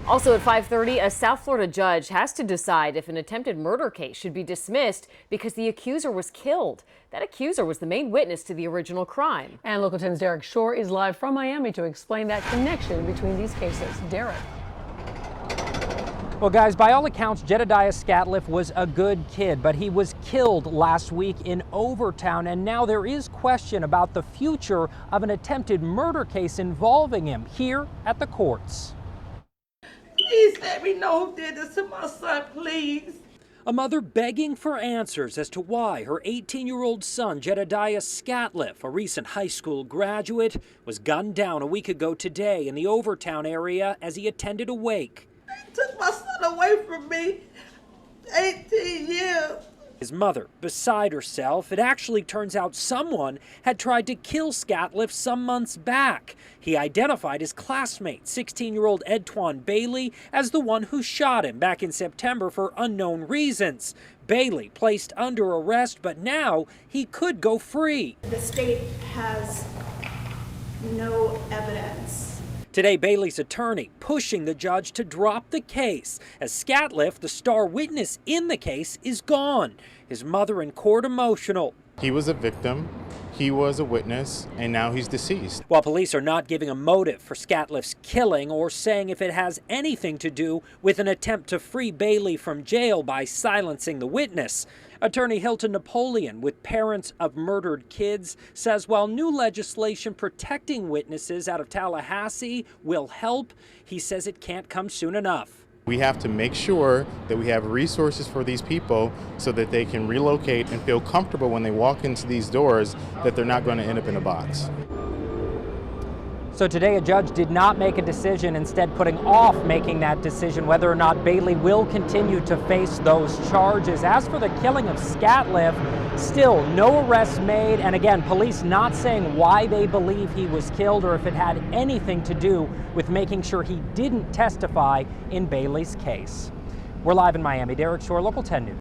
Also at 5:30, a South Florida judge has to decide if an attempted murder case should be dismissed because the accuser was killed. That accuser was the main witness to the original crime. And Local 10's Derek Shore is live from Miami to explain that connection between these cases. Derek. Well, guys, by all accounts, Jedediah Scatliff was a good kid, but he was killed last week in Overtown, and now there is question about the future of an attempted murder case involving him here at the courts. Please let me know who did this to my son, please. A mother begging for answers as to why her 18-year-old son, Jedediah Scatliff, a recent high school graduate, was gunned down a week ago today in the Overtown area as he attended a wake. They took my son away from me. 18 years. His mother, beside herself. It actually turns out someone had tried to kill Scatliff some months back. He identified his classmate, 16-year-old Edtwan Bailey, as the one who shot him back in September for unknown reasons. Bailey placed under arrest, but now he could go free. The state has no evidence. Today, Bailey's attorney pushing the judge to drop the case, as Scatliff, the star witness in the case, is gone. His mother in court emotional. He was a victim, he was a witness, and now he's deceased. While police are not giving a motive for Scatliff's killing or saying if it has anything to do with an attempt to free Bailey from jail by silencing the witness. Attorney Hilton Napoleon, with parents of murdered kids, says while new legislation protecting witnesses out of Tallahassee will help, he says it can't come soon enough. We have to make sure that we have resources for these people so that they can relocate and feel comfortable when they walk into these doors that they're not going to end up in a box. So today a judge did not make a decision, instead putting off making that decision whether or not Bailey will continue to face those charges. As for the killing of Scatliff, still no arrests made, and again, police not saying why they believe he was killed or if it had anything to do with making sure he didn't testify in Bailey's case. We're live in Miami. Derek Shore, Local 10 News.